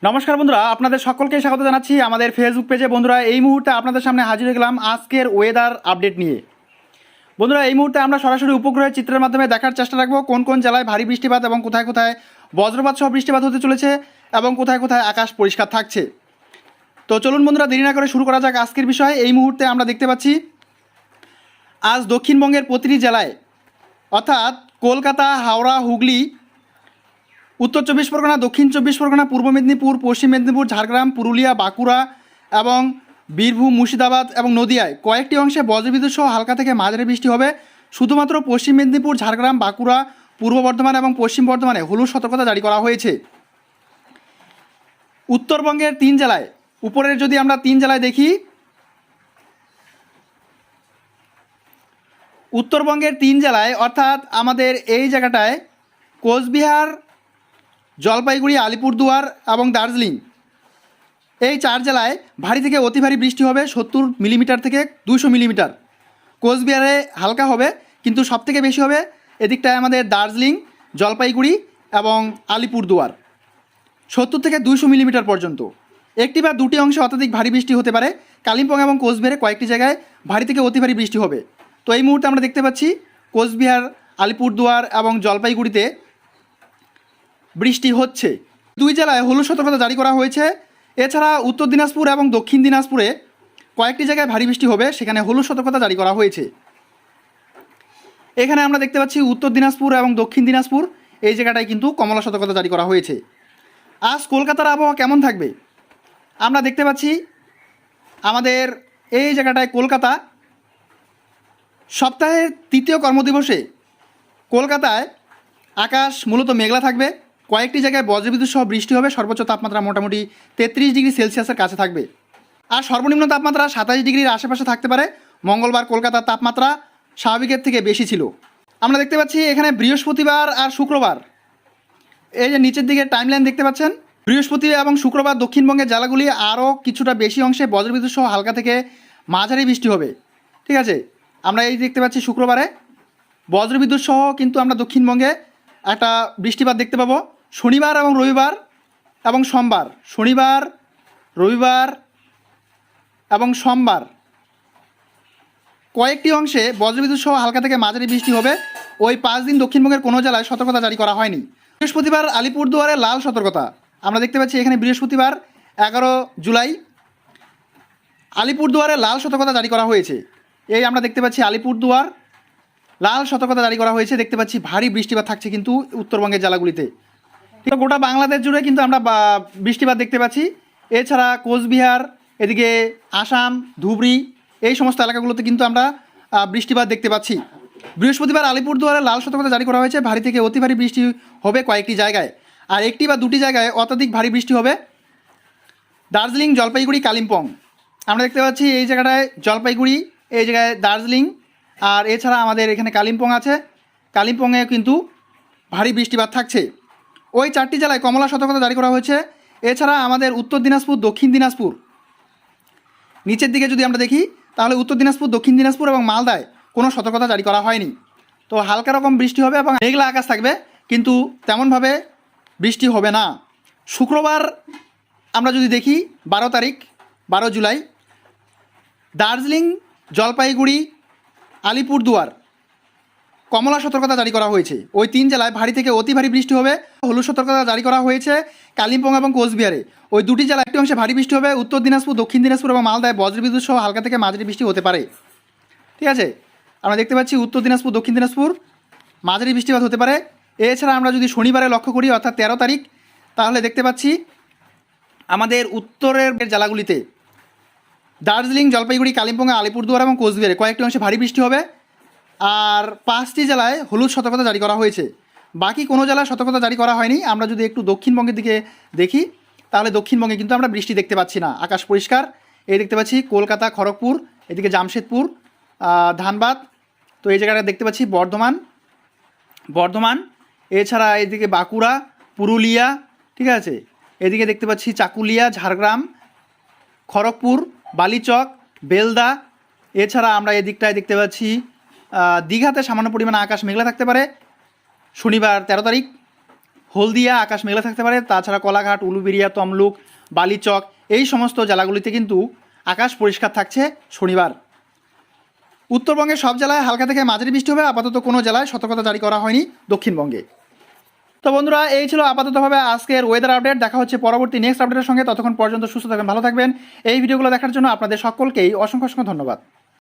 নমস্কার বন্ধুরা, আপনাদের সকলকে স্বাগত জানাচ্ছি আমাদের ফেসবুক পেজে। বন্ধুরা, এই মুহূর্তে আপনাদের সামনে হাজির হয়ে গেলাম আজকের ওয়েদার আপডেট নিয়ে। বন্ধুরা, এই মুহূর্তে আমরা সরাসরি উপগ্রহের চিত্রের মাধ্যমে দেখার চেষ্টা রাখবো কোন কোন জেলায় ভারী বৃষ্টিপাত এবং কোথায় কোথায় বজ্রপাত সহ বৃষ্টিপাত হতে চলেছে এবং কোথায় কোথায় আকাশ পরিষ্কার থাকছে। তো চলুন বন্ধুরা, দেরি না করে শুরু করা যাক আজকের বিষয়। এই মুহূর্তে আমরা দেখতে পাচ্ছি আজ দক্ষিণবঙ্গের প্রতিটি জেলায় অর্থাৎ কলকাতা, হাওড়া, হুগলি, উত্তর চব্বিশ পরগনা, দক্ষিণ চব্বিশ পরগনা, পূর্ব মেদিনীপুর, পশ্চিম মেদিনীপুর, ঝাড়গ্রাম, পুরুলিয়া, বাঁকুড়া এবং বীরভূম, মুর্শিদাবাদ এবং নদিয়ায় কয়েকটি অংশে বজ্রবিদ্যুৎ সহ হালকা থেকে মাঝারি বৃষ্টি হবে। শুধুমাত্র পশ্চিম মেদিনীপুর, ঝাড়গ্রাম, বাঁকুড়া, পূর্ব বর্ধমান এবং পশ্চিম বর্ধমানে হলুদ সতর্কতা জারি করা হয়েছে। উত্তরবঙ্গের তিন জেলায়, উপরের যদি আমরা তিন জেলায় দেখি, উত্তরবঙ্গের তিন জেলায় অর্থাৎ আমাদের এই জায়গাটায় কোচবিহার, জলপাইগুড়ি, আলিপুরদুয়ার এবং দার্জিলিং, এই চার জেলায় ভারী থেকে অতি ভারী বৃষ্টি হবে 70 মিলিমিটার থেকে 200 মিলিমিটার। কোচবিহারে হালকা হবে, কিন্তু সবথেকে বেশি হবে এদিকটায় আমাদের দার্জিলিং, জলপাইগুড়ি এবং আলিপুরদুয়ার, 70 থেকে 200 মিলিমিটার পর্যন্ত। একটি বা দুটি অংশে অত্যাধিক ভারী বৃষ্টি হতে পারে। কালিম্পং এবং কোচবিহারে কয়েকটি জায়গায় ভারী থেকে অতি ভারী বৃষ্টি হবে। তো এই মুহূর্তে আমরা দেখতে পাচ্ছি কোচবিহার, আলিপুরদুয়ার এবং জলপাইগুড়িতে বৃষ্টি হচ্ছে। দুই জেলায় হলুদ সতর্কতা জারি করা হয়েছে। এছাড়া উত্তর দিনাজপুর এবং দক্ষিণ দিনাজপুরে কয়েকটি জায়গায় ভারী বৃষ্টি হবে, সেখানে হলুদ সতর্কতা জারি করা হয়েছে। এখানে আমরা দেখতে পাচ্ছি উত্তর দিনাজপুর এবং দক্ষিণ দিনাজপুর, এই জায়গাটায় কিন্তু কমলা সতর্কতা জারি করা হয়েছে। আজ কলকাতার আবহাওয়া কেমন থাকবে আমরা দেখতে পাচ্ছি। আমাদের এই জায়গাটায় কলকাতা সপ্তাহের তৃতীয় কর্মদিবসে কলকাতায় আকাশ মূলত মেঘলা থাকবে। কয়েকটি জায়গায় বজ্রবিদ্যুৎ সহ বৃষ্টি হবে। সর্বোচ্চ তাপমাত্রা মোটামুটি 33 ডিগ্রি সেলসিয়াসের কাছে থাকবে, আর সর্বনিম্ন তাপমাত্রা 27 ডিগ্রির আশেপাশে থাকতে পারে। মঙ্গলবার কলকাতার তাপমাত্রা স্বাভাবিকের থেকে বেশি ছিল। আমরা দেখতে পাচ্ছি এখানে বৃহস্পতিবার আর শুক্রবার, এই যে নিচের দিকে টাইমলাইন দেখতে পাচ্ছেন, বৃহস্পতিবার এবং শুক্রবার দক্ষিণবঙ্গের জেলাগুলি আরও কিছুটা বেশি অংশে বজ্রবিদ্যুৎ সহ হালকা থেকে মাঝারি বৃষ্টি হবে। ঠিক আছে, আমরা এই দেখতে পাচ্ছি শুক্রবারে বজ্রবিদ্যুৎ সহ কিন্তু আমরা দক্ষিণবঙ্গে একটা বৃষ্টিপাত দেখতে পাবো। শনিবার এবং রবিবার এবং সোমবার, শনিবার, রবিবার এবং সোমবার কয়েকটি অংশে বজ্রবিদ্যুৎ সহ হালকা থেকে মাঝারি বৃষ্টি হবে। ওই 5 দিন দক্ষিণবঙ্গের কোনো জেলায় সতর্কতা জারি করা হয়নি। বৃহস্পতিবার আলিপুরদুয়ারে লাল সতর্কতা আমরা দেখতে পাচ্ছি। এখানে বৃহস্পতিবার 11 জুলাই আলিপুরদুয়ারে লাল সতর্কতা জারি করা হয়েছে। এই আমরা দেখতে পাচ্ছি আলিপুরদুয়ার লাল সতর্কতা জারি করা হয়েছে। দেখতে পাচ্ছি ভারী বৃষ্টিপাত থাকছে কিন্তু উত্তরবঙ্গের জেলাগুলিতে। ঠিক, গোটা বাংলাদেশ জুড়ে কিন্তু আমরা বৃষ্টিপাত দেখতে পাচ্ছি। এছাড়া কোচবিহার, এদিকে আসাম, ধুবড়ি, এই সমস্ত এলাকাগুলোতে কিন্তু আমরা বৃষ্টিপাত দেখতে পাচ্ছি। বৃহস্পতিবার আলিপুরদুয়ারে লাল সতর্কতা জারি করা হয়েছে। ভারী থেকে অতি ভারী বৃষ্টি হবে কয়েকটি জায়গায়, আর একটি বা দুটি জায়গায় অত্যাধিক ভারী বৃষ্টি হবে দার্জিলিং, জলপাইগুড়ি, কালিম্পং। আমরা দেখতে পাচ্ছি এই জায়গাটায় জলপাইগুড়ি, এই জায়গায় দার্জিলিং, আর এছাড়া আমাদের এখানে কালিম্পং আছে। কালিম্পংয়ে কিন্তু ভারী বৃষ্টিপাত থাকছে। ওই চারটি জেলায় কমলা সতর্কতা জারি করা হয়েছে। এছাড়া আমাদের উত্তর দিনাজপুর, দক্ষিণ দিনাজপুর, নিচের দিকে যদি আমরা দেখি তাহলে উত্তর দিনাজপুর, দক্ষিণ দিনাজপুর এবং মালদায় কোনো সতর্কতা জারি করা হয়নি। তো হালকা রকম বৃষ্টি হবে এবং মেঘলা আকাশ থাকবে, কিন্তু তেমনভাবে বৃষ্টি হবে না। শুক্রবার আমরা যদি দেখি 12 তারিখ, 12 জুলাই, দার্জিলিং, জলপাইগুড়ি, আলিপুরদুয়ার কমলা সতর্কতা জারি করা হয়েছে। ওই তিন জেলায় ভারী থেকে অতি ভারী বৃষ্টি হবে। হলুদ সতর্কতা জারি করা হয়েছে কালিম্পং এবং কোচবিহারে। ওই দুটি জেলা একটি অংশে ভারী বৃষ্টি হবে। উত্তর দিনাজপুর, দক্ষিণ দিনাজপুর এবং মালদায় বজ্রবিদ্যুৎ সহ হালকা থেকে মাঝারি বৃষ্টি হতে পারে। ঠিক আছে, আমরা দেখতে পাচ্ছি উত্তর দিনাজপুর, দক্ষিণ দিনাজপুর মাঝারি বৃষ্টিপাত হতে পারে। এছাড়া আমরা যদি শনিবারে লক্ষ্য করি অর্থাৎ 13 তারিখ, তাহলে দেখতে পাচ্ছি আমাদের উত্তরের জেলাগুলিতে দার্জিলিং, জলপাইগুড়ি, কালিম্পং, আলিপুরদুয়ার এবং কোচবিহারে কয়েকটি অংশে ভারী বৃষ্টি হবে। আর 5টি জেলায় হলুদ সতর্কতা জারি করা হয়েছে। বাকি কোনো জেলায় সতর্কতা জারি করা হয়নি। আমরা যদি একটু দক্ষিণবঙ্গের দিকে দেখি তাহলে দক্ষিণবঙ্গে কিন্তু আমরা বৃষ্টি দেখতে পাচ্ছি না, আকাশ পরিষ্কার। এই দেখতে পাচ্ছি কলকাতা, খড়গপুর, এদিকে জামশেদপুর, ধানবাদ, তো এই জায়গাটা দেখতে পাচ্ছি বর্ধমান, এছাড়া এদিকে বাঁকুড়া, পুরুলিয়া, ঠিক আছে, এদিকে দেখতে পাচ্ছি চাকুলিয়া, ঝাড়গ্রাম, খড়গপুর, বালিচক, বেলদা। এছাড়া আমরা এদিকটায় দেখতে পাচ্ছি দীঘাতে সামান্য পরিমাণে আকাশ মেঘলা থাকতে পারে শনিবার 13 তারিখ। হলদিয়া আকাশ মেঘলা থাকতে পারে। তাছাড়া কোলাঘাট, উলুবেড়িয়া, তমলুক, বালিচক এই সমস্ত জেলাগুলিতে কিন্তু আকাশ পরিষ্কার থাকছে শনিবার। উত্তরবঙ্গের সব জেলায় হালকা থেকে মাঝারি বৃষ্টি হবে। আপাতত কোনো জেলায় সতর্কতা জারি করা হয়নি দক্ষিণবঙ্গে। তো বন্ধুরা, এই ছিল আপাততভাবে আজকের ওয়েদার আপডেট। দেখা হচ্ছে পরবর্তী নেক্সট আপডেটের সঙ্গে। ততক্ষণ পর্যন্ত সুস্থ থাকবেন, ভালো থাকবেন। এই ভিডিওগুলো দেখার জন্য আপনাদের সকলকেই অসংখ্য ধন্যবাদ।